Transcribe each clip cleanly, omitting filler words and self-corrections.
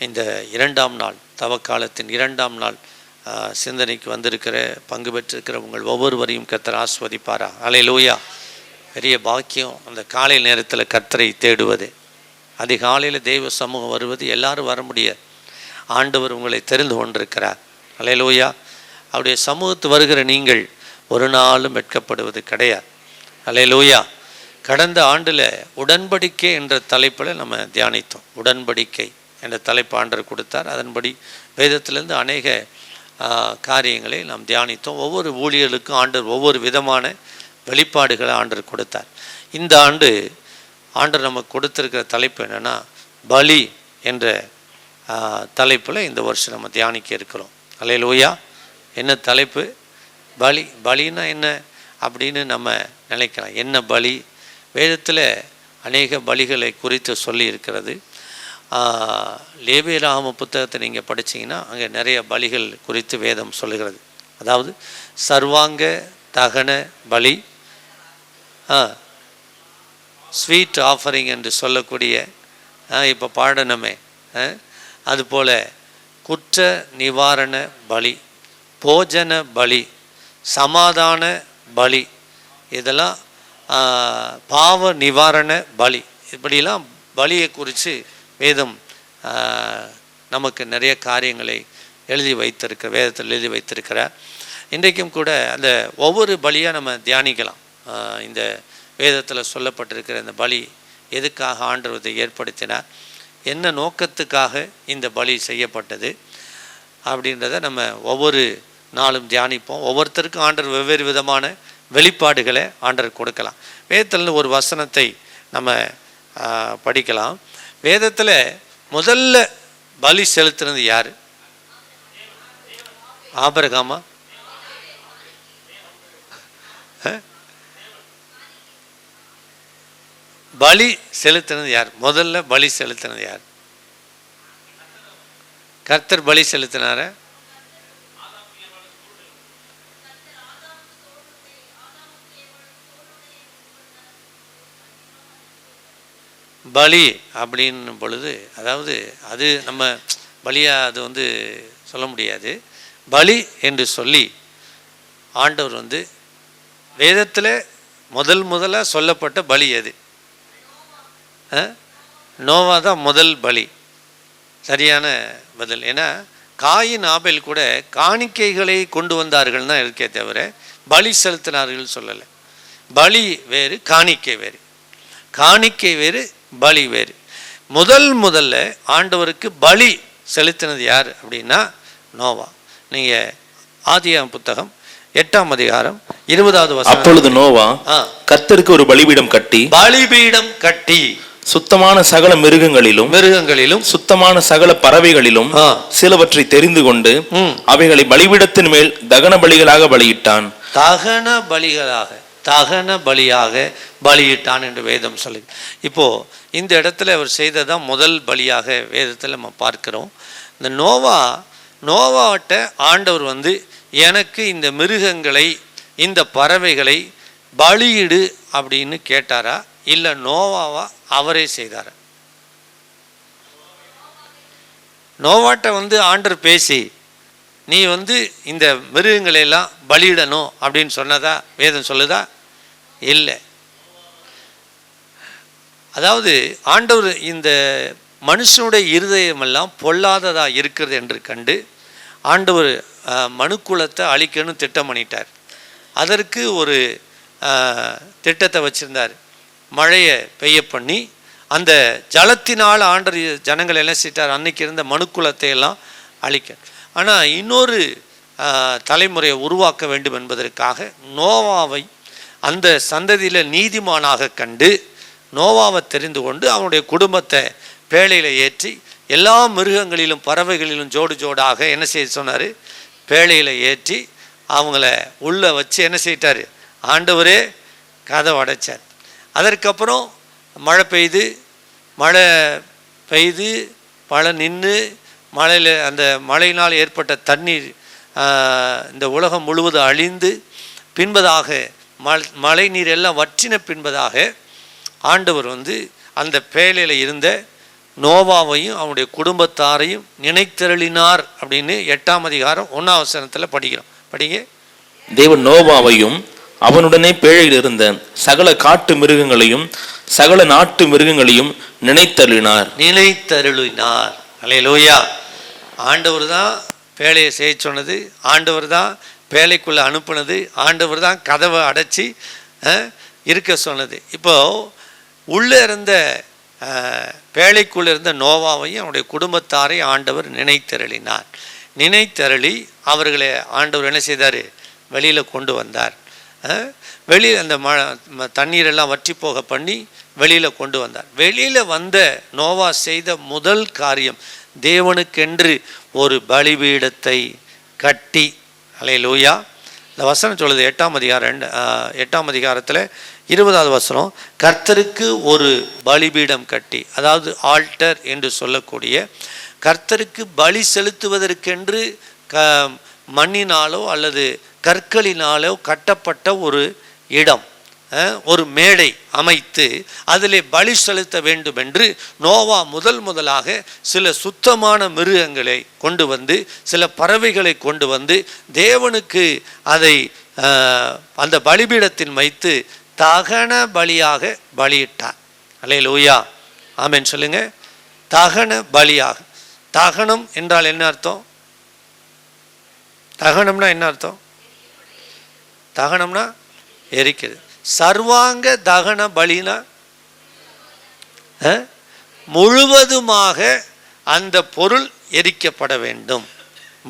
இந்த 2ஆம் நாள் தவக்காலத்தின் 2ஆம் நாள் சிந்தனைக்கு வந்திருக்கிற பங்கு பெற்றிருக்கிற உங்கள் ஒவ்வொருவரையும் கர்த்தர் ஆசீர்வதிப்பாரா. அல்லேலூயா. பெரிய பாக்கியம் அந்த காலை நேரத்தில் கர்த்தரை தேடுவது, அதிகாலையில் தெய்வ சமூகம் வருவது. எல்லாரும் வர முடியாது, ஆண்டவர் உங்களை தெரிந்து கொண்டிருக்கிறார். அல்லேலூயா. அவருடைய சமூகத்து வருகிற நீங்கள் ஒரு நாளும் வெட்கப்படுவது கிடையாது. அல்லேலூயா. கடந்த ஆண்டில் உடன்படிக்கை என்ற தலைப்பில் நம்ம தியானித்தோம். உடன்படிக்கை என்ற தலைப்பு ஆண்டவர் கொடுத்தார். அதன்படி வேதத்திலிருந்து அநேக காரியங்களை நாம் தியானித்தோம். ஒவ்வொரு ஊழியர்களுக்கும் ஆண்டவர் ஒவ்வொரு விதமான வெளிப்பாடுகளை ஆண்டவர் கொடுத்தார். இந்த ஆண்டு ஆண்டவர் நமக்கு கொடுத்திருக்கிற தலைப்பு என்னென்னா பலி என்ற தலைப்பில் இந்த வருஷம் நம்ம தியானிக்க இருக்கிறோம். அல்லேலூயா. என்ன தலைப்பு? பலி. பலின்னா என்ன அப்படின்னு நம்ம நினைக்கலாம். என்ன பலி? வேதத்தில் அநேக பலிகளை குறித்து சொல்லி இருக்கிறது. லேவியராகம புத்தகத்தை நீங்கள் படித்தீங்கன்னா அங்கே நிறைய பலிகள் குறித்து வேதம் சொல்லுகிறது. அதாவது சர்வாங்க தகன பலி, ஸ்வீட் ஆஃபரிங் என்று சொல்லக்கூடிய இப்போ பாடனமே, அதுபோல் குற்ற நிவாரண பலி, போஜன பலி, சமாதான பலி, இதெல்லாம் பாவ நிவாரண பலி, இப்படிலாம் பலியை குறித்து வேதம் நமக்கு நிறைய காரியங்களை எழுதி வைத்திருக்கிற, வேதத்தில் எழுதி வைத்திருக்கிறார். இன்றைக்கும் கூட அந்த ஒவ்வொரு பலியாக நம்ம தியானிக்கலாம். இந்த வேதத்தில் சொல்லப்பட்டிருக்கிற இந்த பலி எதுக்காக ஆண்டவர் ஏற்படுத்தினார், என்ன நோக்கத்துக்காக இந்த பலி செய்யப்பட்டது அப்படின்றத நம்ம ஒவ்வொரு நாளும் தியானிப்போம். ஒவ்வொருத்தருக்கும் ஆண்டவர் வெவ்வேறு விதமான வெளிப்பாடுகளை ஆண்டவர் கொடுக்கலாம். வேதத்தில் ஒரு வசனத்தை நம்ம படிக்கலாம். வேதத்தில் முதல்ல பலி செலுத்தினது யார்? ஆபிரகாமா? பலி செலுத்தினது யார்? முதல்ல பலி செலுத்தினது யார்? கர்த்தர் பலி செலுத்தினார? பலி அப்படின்னும் பொழுது, அதாவது அது நம்ம பலியாக அது சொல்ல முடியாது. பலி என்று சொல்லி ஆண்டவர் வேதத்தில் முதலாக சொல்லப்பட்ட பலி எது? நோவா தான் முதல் பலி. சரியான பதில். ஏன்னா காயின் ஆபேல் கூட காணிக்கைகளை கொண்டு வந்தார்கள் தான் இருக்கே தவிர பலி செலுத்தினார்கள் சொல்லலை. பலி வேறு, காணிக்கை வேறு. காணிக்கை வேறு, பலி வேறு. முதல்ல ஆண்டவருக்கு பலி செலுத்தினது யார் அப்படின்னா நோவா. நீங்கள் ஆதியாகம புத்தகம் 8ஆம் அதிகாரம் 20வது வசனம். அப்பொழுது நோவா கர்த்தருக்கு ஒரு பலிபீடம் கட்டி சுத்தமான சகல மிருகங்களிலும் சுத்தமான சகல பறவைகளிலும் சிலவற்றை தெரிந்து கொண்டு அவைகளை பலிபீடத்தின் மேல் தகன பலிகளாக பலியிட்டான். தகன பலியாக பலியிட்டான் என்று வேதம் சொல்லு. இப்போ இந்த இடத்துல அவர் செய்ததான் முதல் பலியாக வேதத்தில் நம்ம பார்க்கிறோம். இந்த நோவாட்ட ஆண்டவர் எனக்கு இந்த மிருகங்களை, இந்த பறவைகளை பலியிடு அப்படின்னு கேட்டாரா, இல்லை நோவாவா அவரே செய்தாரா? நோவாட்ட ஆண்டவர் பேசி நீ இந்த மிருகங்களை எல்லாம் பலியிடணும் அப்படின்னு சொன்னதா வேதம் சொல்லுதா? இல்லை. அதாவது ஆண்டவர் இந்த மனுஷனுடைய இருதயமெல்லாம் பொல்லாததா இருக்கிறது என்று கண்டு ஆண்டவர் மனுக்குலத்தை அழிக்கணும் திட்டம் பண்ணிட்டார். அதற்கு ஒரு திட்டத்தை வச்சுருந்தார். மழையை பெய்ய பண்ணி அந்த ஜலத்தினால் ஆண்டவர் ஜனங்கள் எல்லாம் செய்தார். அன்னைக்கு இருந்த மனுக்குலத்தை எல்லாம் அழிக்க. ஆனால் இன்னொரு தலைமுறையை உருவாக்க வேண்டும் என்பதற்காக நோவாவை அந்த சந்ததியில் நீதிமானாக கண்டு நோவாவை தெரிந்து கொண்டு அவனுடைய குடும்பத்தை பேழையில் ஏற்றி எல்லா மிருகங்களிலும் பறவைகளிலும் ஜோடு ஜோடாக என்ன செய்ய சொன்னார்? பேழையில் ஏற்றி அவங்கள உள்ளே வச்சு என்ன செய்யிட்டார்? ஆண்டவரே கதவை அடைச்சார். அதற்கப்புறம் மழை பெய்து மழை நின்று மழையில் அந்த மழையினால் ஏற்பட்ட தண்ணீர் இந்த உலகம் முழுவதும் அழிந்து பின்பதாக மழை நீர் எல்லாம் வற்றின பின்பதாக ஆண்டவர் அந்த பேழையில் இருந்த நோவாவையும் அவனுடைய குடும்பத்தாரையும் நினைத்தருளினார் அப்படின்னு 8ஆம் அதிகாரம் 1ஆம் வசனத்தில் படிக்கிறோம். படிங்க. தேவன் நோவாவையும் அவனுடனே பேழையில் இருந்த சகல காட்டு மிருகங்களையும் சகல நாட்டு மிருகங்களையும் நினைத்தருளினார். அல்லேலூயா. ஆண்டவர் தான் பேழையை செய்ய சொன்னது, ஆண்டவர் தான் பேழைக்குள்ள அனுப்புனது, ஆண்டவர் தான் கதவை அடைச்சி இருக்க சொன்னது. இப்போ உள்ளே இருந்த பேழைக்குள்ள இருந்த நோவாவையும் அவனுடைய குடும்பத்தாரை ஆண்டவர் நினைத்தருளினார். நினைத்தருளி அவர்களை ஆண்டவர் என்ன செய்தார்? வெளியில் கொண்டு வந்தார். வெளியில் அந்த தண்ணீரெல்லாம் வற்றி போக பண்ணி வெளியில் கொண்டு வந்தார். வெளியில் வந்த நோவா செய்த முதல் காரியம் தேவனுக்கென்று ஒரு பலிபீடத்தை கட்டி. அல்லேலூயா. இந்த வசனம் சொல்லுது 8ஆம் அதிகாரத்தில் 20வது வசனம், கர்த்தருக்கு ஒரு பலிபீடம் கட்டி, அதாவது ஆல்டர் என்று சொல்லக்கூடிய கர்த்தருக்கு பலி செலுத்துவதற்கென்று மண்ணினாலோ அல்லது கற்களினாலோ கட்டப்பட்ட ஒரு இடம், ஒரு மேடை அமைத்து அதிலே பலி செலுத்த வேண்டும் என்று நோவா முதலாக சில சுத்தமான மிருகங்களை கொண்டு வந்து சில பறவைகளை கொண்டு வந்து தேவனுக்கு அதை அந்த பலிபீடத்தின் வைத்து தகன பலியாக பலியிட்டார். அல்லேலூயா. ஆமென் சொல்லுங்க. தகன பலியாக. தகனம் என்றால் என்ன அர்த்தம்? தகனம்னா என்ன அர்த்தம்? தகனம்னா எரிக்கிறது. சர்வாங்க தகன பலினா முழுவதுமாக அந்த பொருள் எரிக்கப்பட வேண்டும்,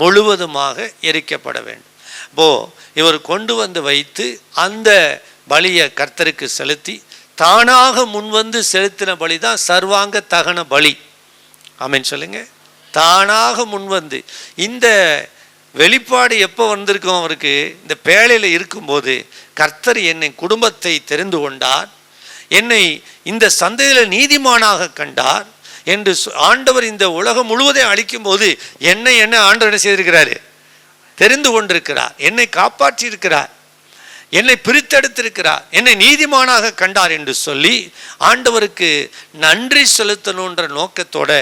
முழுவதுமாக எரிக்கப்பட வேண்டும். இப்போ இவர் கொண்டு வந்து வைத்து அந்த பலியை கர்த்தருக்கு செலுத்தி தானாக முன்வந்து செலுத்தின பலி தான் சர்வாங்க தகன பலி. ஆமென் சொல்லுங்க. தானாக முன்வந்து இந்த வெளிப்பாடு எப்போ வந்திருக்கும் அவருக்கு? இந்த பேழையில் இருக்கும்போது கர்த்தர் என்னை குடும்பத்தை தெரிந்து கொண்டார், என்னை இந்த சந்தையில் நீதிமானாக கண்டார் என்று ஆண்டவர் இந்த உலகம் முழுவதையும் அளிக்கும் போது என்னை ஆண்டவர் என்ன செய்திருக்கிறாரு? தெரிந்து கொண்டிருக்கிறார், என்னை காப்பாற்றி இருக்கிறார், என்னை பிரித்தெடுத்திருக்கிறார், என்னை நீதிமானாக கண்டார் என்று சொல்லி ஆண்டவருக்கு நன்றி செலுத்தணுன்ற நோக்கத்தோட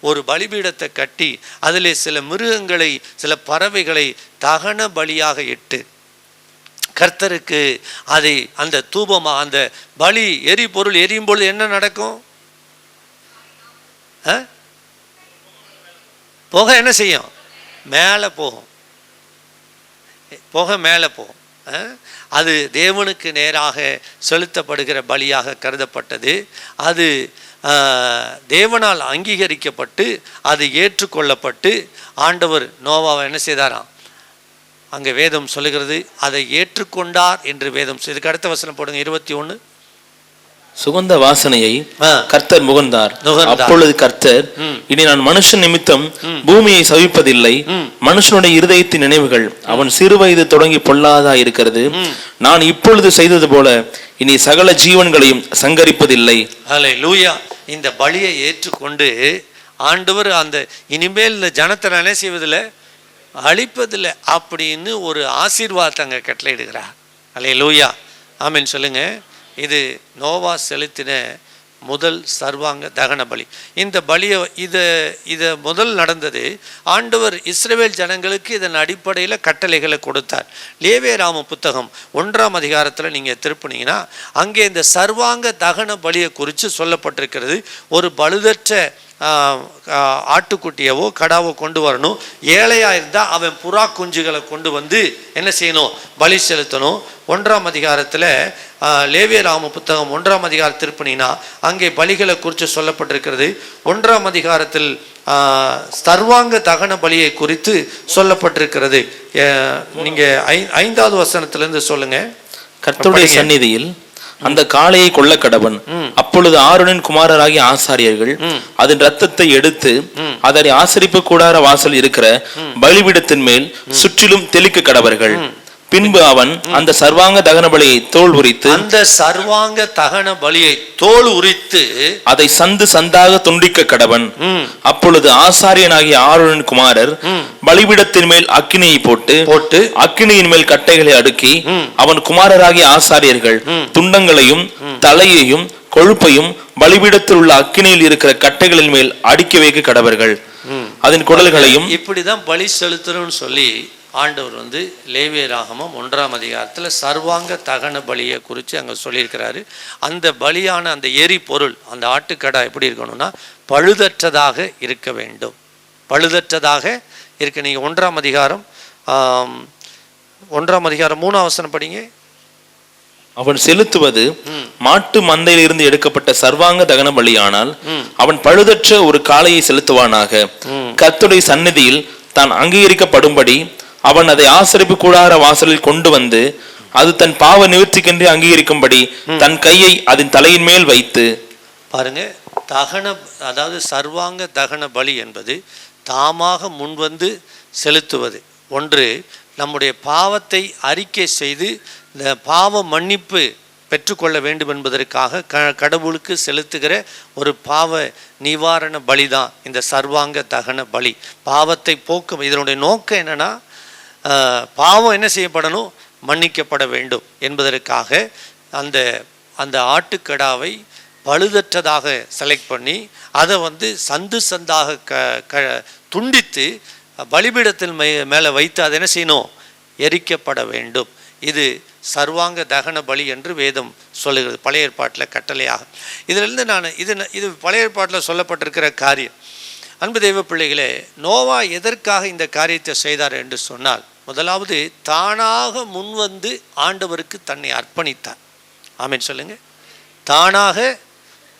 ஒரு பலிபீடத்தை கட்டி அதில் சில மிருகங்களை சில பறவைகளை தகன பலியாக இட்டு கர்த்தருக்கு அதை அந்த தூபமாக அந்த பலி எரிபொருள் எரியும் பொழுது என்ன நடக்கும்? புகை என்ன செய்யும்? மேலே போகும். புகை மேலே போகும். அது தேவனுக்கு நேராக செலுத்தப்படுகிற பலியாக கருதப்பட்டது. அது தேவனால் அங்கீகரிக்கப்பட்டு அது ஏற்றுக்கொள்ளப்பட்டு ஆண்டவர் நோவாவை என்ன செய்தாராம்? அங்கே வேதம் சொல்லுகிறது அதை ஏற்றுக்கொண்டார் என்று வேதம். இதுக்கு அடுத்த வசனம் போடுங்க. 21. சுகந்த வாசனையை கர்த்தர் முகந்தார். அப்பொழுது கர்த்தர், இனி நான் மனுஷன் நிமித்தம் பூமியை சவிப்பதில்லை, மனுஷனுடைய இருதயத்தின் நினைவுகள் அவன் சிறுவயது தொடங்கி பொல்லாதா இருக்கிறது, நான் இப்பொழுது செய்தது போல இனி சகல ஜீவன்களையும் சங்கரிப்பதில்லை. அல்லேலூயா. இந்த பலியை ஏற்றுக்கொண்டு ஆண்டவர் அந்த இனிமேல் இந்த ஜனத்தை என்ன செய்வதில்லை, அழிப்பதில்லை அப்படின்னு ஒரு ஆசீர்வாதத்தை அங்கே கட்டளையிடுகிறார். அல்லேலூயா. ஆமென் சொல்லுங்க. இது நோவா செலுத்தின முதல் சர்வாங்க தகன பலி. இந்த பலியை இதை முதல் நடந்தது ஆண்டவர் இஸ்ரவேல் ஜனங்களுக்கு இதன் அடிப்படையில் கட்டளைகளை கொடுத்தார். லேவியராம புத்தகம் 1ஆம் அதிகாரத்தில் நீங்கள் திருப்பினீங்கன்னா அங்கே இந்த சர்வாங்க தகன பலியை குறித்து சொல்லப்பட்டிருக்கிறது. ஒரு பழுதற்ற ஆட்டுக்குட்டியவோ கடாவோ கொண்டு வரணும். ஏழையாக இருந்தால் அவன் புறா குஞ்சுகளை கொண்டு வந்து என்ன செய்யணும்? பலி செலுத்தணும். 1ஆம் அதிகாரத்தில் லேவியராம புத்தகம் 1ஆம் அதிகாரம் திருப்பினா அங்கே பலிகளை குறித்து சொல்லப்பட்டிருக்கிறது. 1ஆம் அதிகாரத்தில் சர்வாங்க தகன பலியை குறித்து சொல்லப்பட்டிருக்கிறது. நீங்கள் 5வது வசனத்திலிருந்து சொல்லுங்க. கர்த்தருடைய சந்நிதியில் அந்த காளையை கொல்ல கடவன். அப்பொழுது ஆரோனின் குமாரராகிய ஆசாரியர்கள் அதன் இரத்தத்தை எடுத்து அதனை ஆசரிப்பு கூடார வாசல் இருக்கிற பலிபீடத்தின் மேல் சுற்றிலும் தெளிக்க கடவர்கள். பின்பு அவன் அந்த சர்வாங்க தகன பலியை தோல் உரித்து அதை சந்து சந்தாக துண்டிக்க கடவன். அப்பொழுது ஆசாரியனாகிய ஆரோனின் குமாரர் பலிபீடத்தின் மேல் அக்கினியை போட்டு அக்கினியின் மேல் கட்டைகளை அடுக்கி அவன் குமாரராகிய ஆசாரியர்கள் துண்டங்களையும் தலையையும் கொழுப்பையும் பலிபீடத்தில் உள்ள அக்கினியில் இருக்கிற கட்டைகளின் மேல் அடுக்கி வைக்க கடவர்கள். அதன் குடல்களையும் இப்படிதான் பலி செலுத்தணும்னு சொல்லி ஆண்டவர் லேவியராகமம் 1ஆம் அதிகாரத்தில் சர்வாங்க தகன பலியை குறித்து அங்கே சொல்லியிருக்கிறாரு. அந்த பலியான அந்த எரி பொருள், அந்த ஆட்டுக்கடா எப்படி இருக்கணும்னா பழுதற்றதாக இருக்க வேண்டும். பழுதற்றதாக இருக்க. நீங்கள் 1ஆம் அதிகாரம் 3ஆம் வசனம் படிங்க. அவன் செலுத்துவது மாட்டு மந்தையில் இருந்து எடுக்கப்பட்ட சர்வாங்க தகன பலியானால் அவன் பழுதற்ற ஒரு காளையை செலுத்துவானாக. கர்த்தருடைய சந்நிதியில் தான் அங்கீகரிக்கப்படும்படி அவன் அதை ஆசரிப்பு கூடார வாசலில் கொண்டு வந்து அது தன் பாவ நிவர்த்திக்கென்று அங்கீகரிக்கும்படி தன் கையை அதன் தலையின் மேல் வைத்து. பாருங்க, தகன அதாவது சர்வாங்க தகன பலி என்பது தாமாக முன்வந்து செலுத்துவது. ஒன்று, நம்முடைய பாவத்தை அறிக்கை செய்து இந்த பாவ மன்னிப்பு பெற்றுக்கொள்ள வேண்டும் என்பதற்காக கடவுளுக்கு செலுத்துகிற ஒரு பாவ நிவாரண பலி தான் இந்த சர்வாங்க தகன பலி. பாவத்தை போக்கும். இதனுடைய நோக்கம் என்னன்னா, பாவம் என்ன செய்யப்படணும், மன்னிக்கப்பட வேண்டும் என்பதற்காக அந்த அந்த ஆட்டுக்கடாவை பழுதற்றதாக செலக்ட் பண்ணி அதை சந்து சந்தாக துண்டித்து பலிபீடத்தில் மேலே வைத்து அதை என்ன செய்யணும், எரிக்கப்பட வேண்டும். இது சர்வாங்க தகன பலி என்று வேதம் சொல்லுகிறது, பழைய ஏற்பாட்டில் கட்டளையாக. இதிலிருந்து இது பழைய ஏற்பாட்டில் சொல்லப்பட்டிருக்கிற காரியம். அன்பு தெய்வ பிள்ளைகளே, நோவா எதற்காக இந்த காரியத்தை செய்தார் என்று சொன்னால், முதலாவது தானாக முன்வந்து ஆண்டவருக்கு தன்னை அர்ப்பணித்தார். ஆமென் சொல்லுங்க. தானாக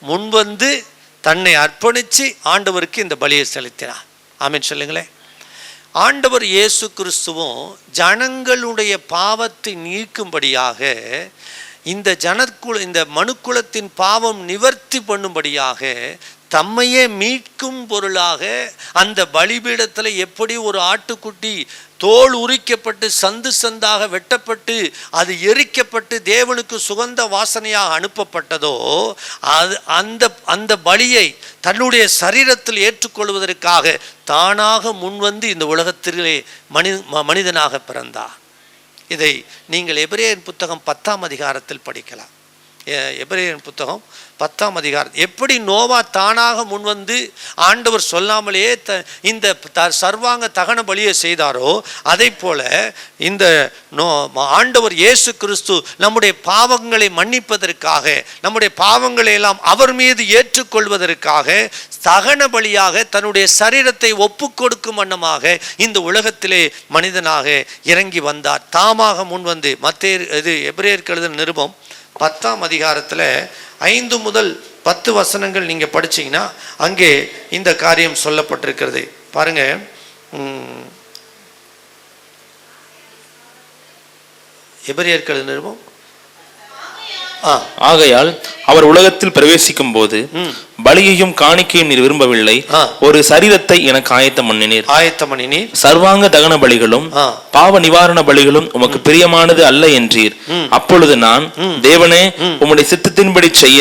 முன்வந்து தன்னை அர்ப்பணித்து ஆண்டவருக்கு இந்த பலியை செலுத்தினார். ஆமென் சொல்லுங்களேன். ஆண்டவர் இயேசு கிறிஸ்துவும் ஜனங்களுடைய பாவத்தை நீக்கும்படியாக இந்த மனுக்குலத்தின் பாவம் நிவர்த்தி பண்ணும்படியாக தம்மையே மீட்கும் பொருளாக அந்த பலிபீடத்தில் எப்படி ஒரு ஆட்டுக்குட்டி தோல் உரிக்கப்பட்டு சந்து சந்தாக வெட்டப்பட்டு அது எரிக்கப்பட்டு தேவனுக்கு சுகந்த வாசனையாக அனுப்பப்பட்டதோ, அது அந்த பலியை தன்னுடைய சரீரத்தில் ஏற்றுக்கொள்வதற்காக தானாக முன்வந்து இந்த உலகத்திலே மனிதனாக பிறந்தார். இதை நீங்கள் எபிரேயர் புத்தகம் 10ஆம் அதிகாரத்தில் படிக்கலாம். எபிரேயர் புத்தகம் 10ஆம் அதிகாரம். எப்படி நோவா தானாக முன்வந்து ஆண்டவர் சொல்லாமலேயே இந்த சர்வாங்க தகன பலியை செய்தாரோ, அதை போல இந்த ஆண்டவர் இயேசு கிறிஸ்து நம்முடைய பாவங்களை மன்னிப்பதற்காக, நம்முடைய பாவங்களை எல்லாம் அவர் மீது ஏற்றுக்கொள்வதற்காக தகன பலியாக தன்னுடைய சரீரத்தை ஒப்பு கொடுக்கும் வண்ணமாக இந்த உலகத்திலே மனிதனாக இறங்கி வந்தார். தாமாக முன்வந்து. எபிரேயருக்கு எழுதின நிருபம் 10ஆம் அதிகாரத்தில் 5 முதல் 10 வசனங்கள் நீங்கள் படிச்சீங்கன்னா அங்கே இந்த காரியம் சொல்லப்பட்டிருக்கிறது. பாருங்க, எபிரேயருக்கு எழுதின நிருபம். ஆகையால் அவர் உலகத்தில் பிரவேசிக்கும் போது பலியையும் காணிக்கையும் நீர் விரும்பவில்லை, ஒரு சரீரத்தை எனக்கு ஆயத்தம் பண்ணினீர். சர்வாங்க தகன பலிகளும் பாவ நிவாரண பலிகளும் உமக்கு பிரியமானது அல்ல என்றீர். அப்பொழுது நான், தேவனே, உம்முடைய சித்தத்தின்படி செய்ய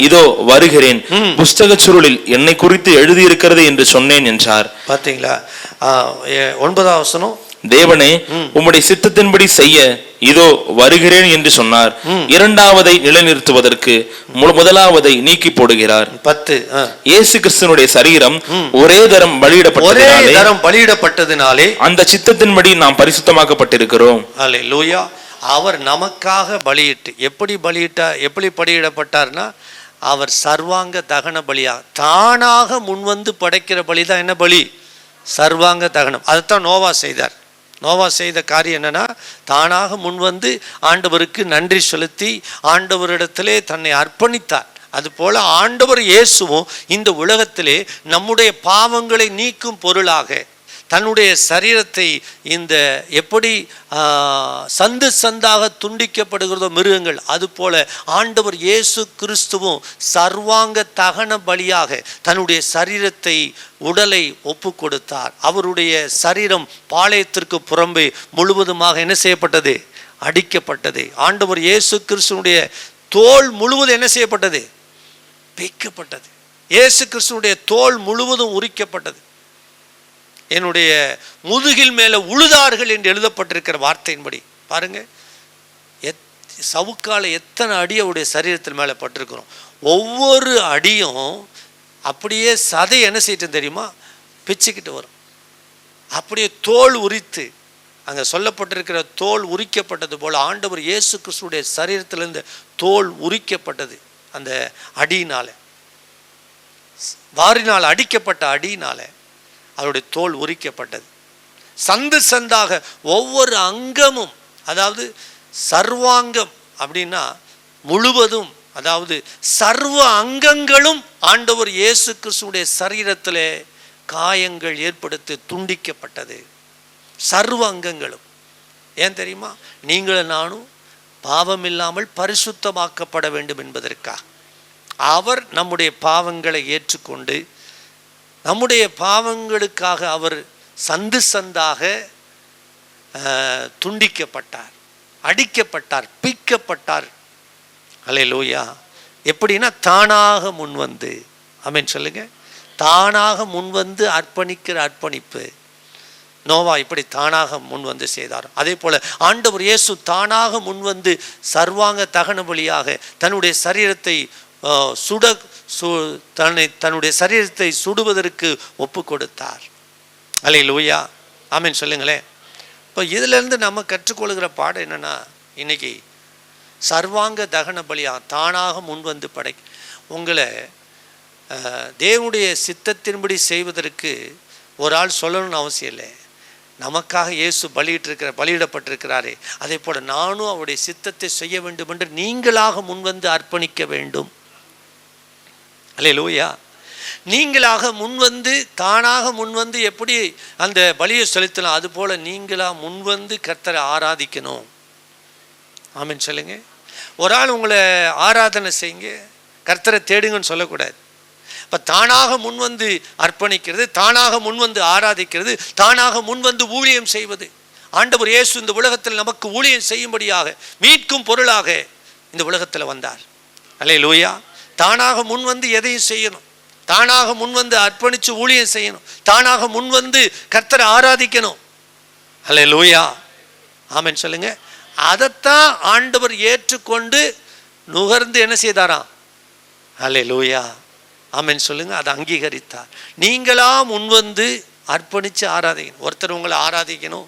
இதோ வருகிறேன், புஸ்தக சுருளில் என்னை குறித்து எழுதியிருக்கிறது என்று சொன்னேன் என்றார். பாத்தீங்களா? 9ஆம் வசனம். தேவனே, உம்முடைய சித்தத்தின்படி செய்ய இதோ வருகிறேன் என்று சொன்னார். இரண்டாவதை நிலைநிறுத்துவதற்கு முதலாவதை நீக்கி போடுகிறார். 10. இயேசு கிறிஸ்துவினுடைய சரீரம் ஒரே தரம் பலியிடப்பட்டதினாலே அந்த சித்தத்தின்படி நாம் பரிசுத்தமாக்கப்பட்டிருக்கிறோம். அல்லேலூயா. அவர் நமக்காக பலியிட்டு எப்படி பலியிடப்பட்டார்னா, அவர் சர்வாங்க தகன பலியா தானாக முன்வந்து படைக்கிற பலிதான் என்ன பலி? சர்வாங்க தகனம். அதைத்தான் நோவா செய்தார். நோவா செய்த காரியம் என்னன்னா, தானாக முன்வந்து ஆண்டவருக்கு நன்றி செலுத்தி ஆண்டவரிடத்திலே தன்னை அர்ப்பணித்தார். அதுபோல ஆண்டவர் இயேசுவும் இந்த உலகத்திலே நம்முடைய பாவங்களை நீக்கும் பொருளாக தன்னுடைய சரீரத்தை இந்த எப்படி சந்து சந்தாக துண்டிக்கப்படுகிறதோ மிருகங்கள், அதுபோல ஆண்டவர் இயேசு கிறிஸ்துவும் சர்வாங்க தகன பலியாக தன்னுடைய சரீரத்தை உடலை ஒப்பு கொடுத்தார். அவருடைய சரீரம் பாளையத்திற்கு புறம்பே முழுவதுமாக என்ன செய்யப்பட்டது? அடிக்கப்பட்டது. ஆண்டவர் இயேசு கிறிஸ்துனுடைய தோல் முழுவதும் என்ன செய்யப்பட்டது? பிய்க்கப்பட்டது. இயேசு கிறிஸ்துனுடைய தோல் முழுவதும் உரிக்கப்பட்டது. என்னுடைய முதுகில் மேல உழுதார்கள் என்று எழுதப்பட்டிருக்கிற வார்த்தையின்படி பாருங்க, சவுக்கால எத்தனை அடி அவருடைய சரீரத்தின் மேலே பட்டிருக்கிறோம். ஒவ்வொரு அடியும் அப்படியே சதை என்ன செய்யிட்டு தெரியுமா, பிச்சுக்கிட்டு வரும். அப்படியே தோல் உரித்து, அங்கே சொல்லப்பட்டிருக்கிற தோல் உரிக்கப்பட்டது போல் ஆண்டவர் இயேசு கிறிஸ்துடைய சரீரத்திலிருந்து தோல் உரிக்கப்பட்டது. அந்த அடியினால், வாரினால் அடிக்கப்பட்ட அடியினால் அவருடைய தோல் உரிக்கப்பட்டது. சந்து சந்தாக ஒவ்வொரு அங்கமும், அதாவது சர்வாங்கம் அப்படின்னா முழுவதும், அதாவது சர்வ அங்கங்களும் ஆண்டவர் இயேசு கிறிஸ்துடைய சரீரத்திலே காயங்கள் ஏற்படுத்தி துண்டிக்கப்பட்டது. சர்வ அங்கங்களும். ஏன் தெரியுமா? நீங்களும் நானும் பாவம் இல்லாமல் பரிசுத்தமாக்கப்பட வேண்டும் என்பதற்காக அவர் நம்முடைய பாவங்களை ஏற்றுக்கொண்டு, நம்முடைய பாவங்களுக்காக அவர் சந்து சந்தாக துண்டிக்கப்பட்டார், அடிக்கப்பட்டார், பிக்கப்பட்டார். அல்லேலூயா. எப்படின்னா தானாக முன்வந்து, ஆமென் சொல்லுங்க, தானாக முன்வந்து அர்ப்பணிக்கிற அர்ப்பணிப்பு. நோவா இப்படி தானாக முன்வந்து செய்தார். அதே போல ஆண்டவர் இயேசு தானாக முன்வந்து சர்வாங்க தகன பலியாக தன்னுடைய சரீரத்தை தன்னுடைய சரீரத்தை சுடுவதற்கு ஒப்பு கொடுத்தார். அல்லேலூயா, ஆமென் சொல்லுங்களேன். இப்போ இதிலிருந்து நம்ம கற்றுக்கொள்கிற பாடம் என்னன்னா, இன்னைக்கு சர்வாங்க தகன பலியாக தானாக முன்வந்து உங்களை தேவனுடைய சித்தத்தின்படி செய்வதற்கு ஒரு ஆள் சொல்லணும்னு அவசியம் இல்லை. நமக்காக இயேசு பலியிடப்பட்டிருக்கிறாரே, அதே போல் நானும் அவருடைய சித்தத்தை செய்ய வேண்டும் என்று நீங்களாக முன்வந்து அர்ப்பணிக்க வேண்டும். அல்லேலூயா. நீங்களாக முன்வந்து, தானாக முன்வந்து எப்படி அந்த பலியை செலுத்தலாம், அதுபோல் நீங்களாக முன்வந்து கர்த்தரை ஆராதிக்கணும். ஆமென் சொல்லுங்க. ஒரு ஆள் உங்களை ஆராதனை செய்யுங்க, கர்த்தரை தேடுங்கன்னு சொல்லக்கூடாது. இப்போ தானாக முன்வந்து அர்ப்பணிக்கிறது, தானாக முன்வந்து ஆராதிக்கிறது, தானாக முன்வந்து ஊழியம் செய்வது. ஆண்டவர் இயேசு இந்த உலகத்தில் நமக்கு ஊழியம் செய்யும்படியாக, மீட்கும் பொருளாக இந்த உலகத்தில் வந்தார். அல்லேலூயா. தானாக முன்வந்து எதையும் செய்யணும், தானாக முன்வந்து அர்ப்பணித்து ஊழியம் செய்யணும், தானாக முன்வந்து கர்த்தரை ஆராதிக்கணும். அல்லேலூயா, ஆமென் சொல்லுங்க. அதைத்தான் ஆண்டவர் ஏற்றுக்கொண்டு நுகர்ந்து என்ன செய்தாராம்? அல்லேலூயா, ஆமென் சொல்லுங்க. அதை அங்கீகரித்தார். நீங்களா முன்வந்து அர்ப்பணித்து ஆராதிக்கணும். ஒருத்தர் உங்களை ஆராதிக்கணும்,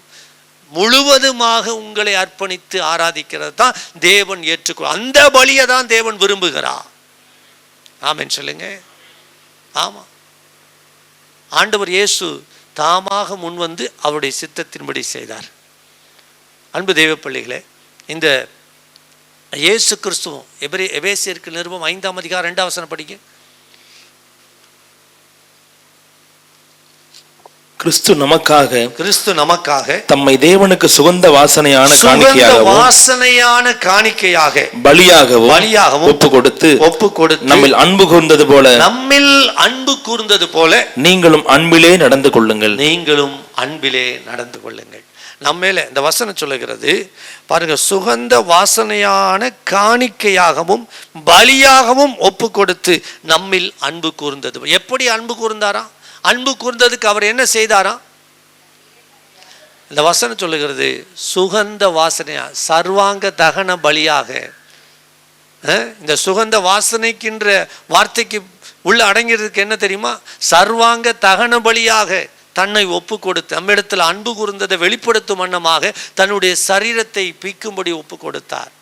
முழுவதுமாக உங்களை அர்ப்பணித்து ஆராதிக்கிறது தான் தேவன் ஏற்றுக்கொள். அந்த பலியை தான் தேவன் விரும்புகிறார். ஆமென் சொல்லுங்க. ஆமாம், ஆண்டவர் இயேசு தாமாக முன்வந்து அவருடைய சித்தத்தின்படி செய்தார். அன்பு தெய்வ பிள்ளைகளே, இந்த இயேசு கிறிஸ்துவும் எபேசியருக்கு நிருபம் 5ஆம் அதிகாரம் 2ஆம் வசனம் படிங்க. கிறிஸ்து நமக்காக தம்மை தேவனுக்கு சுகந்த வாசனையான காணிக்கையாக பலியாகவும் ஒப்பு கொடுத்து நம்மில் அன்பு கூர்ந்தது போல நீங்களும் அன்பிலே நடந்து கொள்ளுங்கள். நம்மேல இந்த வசனம் சொல்லுகிறது பாருங்க, சுகந்த வாசனையான காணிக்கையாகவும் பலியாகவும் ஒப்பு கொடுத்து நம்மில் அன்பு கூர்ந்தது. எப்படி அன்பு கூர்ந்தாராம்? அன்பு கூர்ந்ததுக்கு அவர் என்ன செய்தாராம்? இந்த வசனம் சொல்லுகிறது சுகந்த வாசனையா, சர்வாங்க தகன பலியாக. இந்த சுகந்த வாசனைக்கின்ற வார்த்தைக்கு உள்ள அடங்கிறதுக்கு என்ன தெரியுமா? சர்வாங்க தகன பலியாக தன்னை ஒப்பு கொடுத்து நம்மிடத்தில் அன்பு கூர்ந்ததை வெளிப்படுத்தும் வண்ணமாக தன்னுடைய சரீரத்தை பிக்கும்படி ஒப்பு கொடுத்தார்.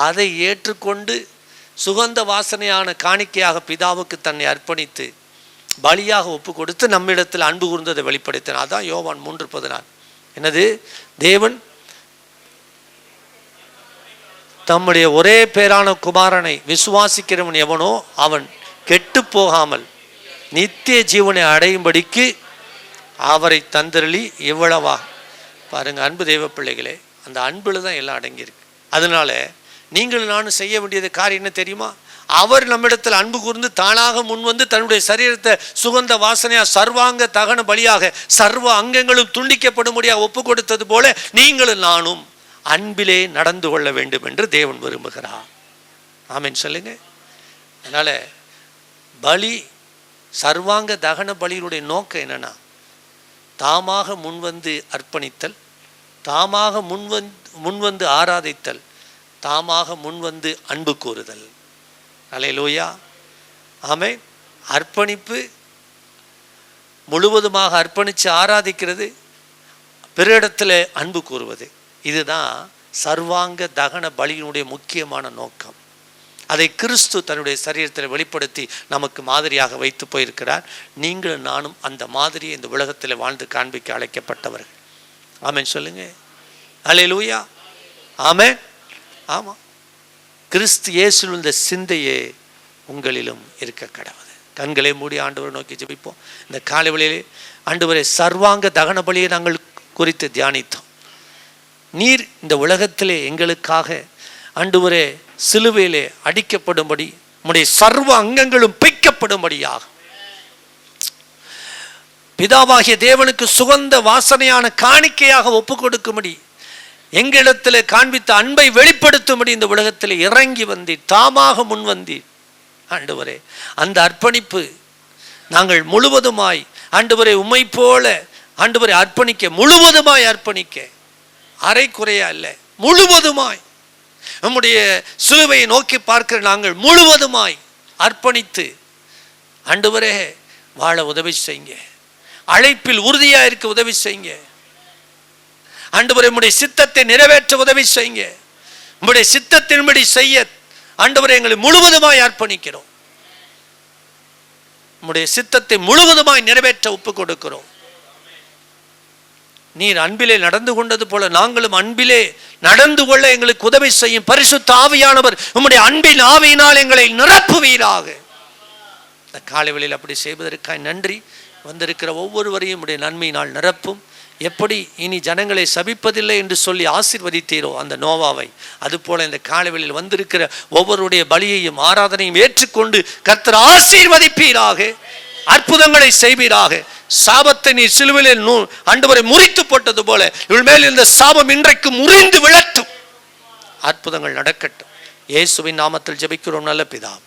அதை ஏற்றுக்கொண்டு சுகந்த வாசனையான காணிக்கையாக பிதாவுக்கு தன்னை அர்ப்பணித்து பலியாக ஒப்பு கொடுத்து நம்மிடத்தில் அன்பு கூர்ந்ததை வெளிப்படுத்தினார். அதான் யோவான் 3:14. என்னது? தேவன் தம்முடைய ஒரே பேரான குமாரனை விசுவாசிக்கிறவன் எவனோ அவன் கெட்டு போகாமல் நித்திய ஜீவனை அடையும்படிக்கு அவரை தந்தருளி இவ்வளவா. பாருங்க அன்பு தெய்வ பிள்ளைகளே, அந்த அன்புல தான் எல்லாம் அடங்கியிருக்கு. அதனால நீங்கள் நானும் செய்ய வேண்டியது காரியம் என்ன தெரியுமா? அவர் நம்மிடத்தில் அன்பு கூர்ந்து தானாக முன்வந்து தன்னுடைய சரீரத்தை சுகந்த வாசனையா சர்வாங்க தகன பலியாக சர்வ அங்கங்களும் துண்டிக்கப்படும்படியாக ஒப்பு கொடுத்தது போல நீங்களும் நானும் அன்பிலே நடந்து கொள்ள வேண்டும் என்று தேவன் விரும்புகிறார். ஆமென் சொல்லுங்க. அதனால பலி, சர்வாங்க தகன பலியினுடைய நோக்கம் என்னன்னா, தாமாக முன்வந்து அர்ப்பணித்தல், தாமாக முன்வந்து ஆராதித்தல், தாமாக முன் வந்து அன்பு கூறுதல். அல்லேலூயா, ஆமென். அர்ப்பணிப்பு, முழுவதுமாக அர்ப்பணித்து ஆராதிக்கிறது, பிற இடத்துல அன்பு கூறுவது. இதுதான் சர்வாங்க தகன பலியினுடைய முக்கியமான நோக்கம். அதை கிறிஸ்து தன்னுடைய சரீரத்தில் வெளிப்படுத்தி நமக்கு மாதிரியாக வைத்து போயிருக்கிறார். நீங்களும் நானும் அந்த மாதிரியை இந்த உலகத்தில் வாழ்ந்து காண்பிக்க அழைக்கப்பட்டவர்கள். ஆமென் சொல்லுங்க. அல்லேலூயா, ஆமென். ஆமாம், கிறிஸ்து இயேசுவின் இந்த சிந்தையே உங்களிலும் இருக்க கடவுது. கண்களை மூடி ஆண்டவரை நோக்கி ஜெபிப்போம். இந்த காலை வேளையிலே ஆண்டவரே, சர்வாங்க தகன பலியை நாங்கள் குறித்து தியானித்தோம். நீர் இந்த உலகத்திலே எங்களுக்காக ஆண்டவரே சிலுவையிலே அடிக்கப்படும்படி உம்முடைய சர்வ அங்கங்களும் பிய்க்கப்படும்படியாக பிதாவாகிய தேவனுக்கு சுகந்த வாசனையான காணிக்கையாக ஒப்பு கொடுக்கும்படி எங்களிடத்தில் காண்பித்த அன்பை வெளிப்படுத்தும்படி இந்த உலகத்தில் இறங்கி வந்தீர், தாமாக முன் வந்தீர். ஆண்டவரே, அந்த அர்ப்பணிப்பு நாங்கள் முழுவதுமாய் ஆண்டவரே உம்மை போல ஆண்டவரை அர்ப்பணிக்க, முழுவதுமாய் அர்ப்பணிக்க, அரை குறையா அல்ல, முழுவதுமாய் நம்முடைய சிலுவையை நோக்கி பார்க்கிற நாங்கள் முழுவதுமாய் அர்ப்பணித்து ஆண்டவரே வாழ உதவி செய்யுங்க. அழைப்பில் உறுதியா இருக்க உதவி செய்யுங்க. ஆண்டவரே, உம்முடைய சித்தத்தை நிறைவேற்ற உதவி செய்யுங்க. உம்முடைய சித்தத்தின்படி செய்ய ஆண்டவரே எங்களை முழுவதுமாய் அர்ப்பணிக்கிறோம். உம்முடைய சித்தத்தை முழுவதுமாய் நிறைவேற்ற ஒப்பு கொடுக்கிறோம். நீர் அன்பிலே நடந்து கொண்டது போல நாங்களும் அன்பிலே நடந்து கொள்ள எங்களுக்கு உதவி செய்யும் பரிசுத்த ஆவியானவர் உம்முடைய அன்பின் ஆவியினால் எங்களை நிரப்புவீராக. இந்த காலை வேளையில் அப்படி செய்வதற்காக நன்றி. வந்திருக்கிற ஒவ்வொருவரையும் உம்முடைய நன்மையினால் நிரப்பும். எப்படி இனி ஜனங்களை சபிப்பதில்லை என்று சொல்லி ஆசீர்வதித்தீரோ அந்த நோவாவை, அதுபோல இந்த காலை வேளையில் வந்திருக்கிற ஒவ்வொருடைய பலியையும் ஆராதனையும் ஏற்றுக்கொண்டு கர்த்தர் ஆசீர்வதிப்பீராக, அற்புதங்களை செய்வீராக. சாபத்தை நீ சிலுவையில் ஆண்டவரை முறித்து போட்டது போல இவள் மேல் இந்த சாபம் இன்றைக்கு முறிந்து விழட்டும். அற்புதங்கள் நடக்கட்டும். இயேசுவின் நாமத்தில் ஜெபிக்கிறோம் நல்ல பிதாவே.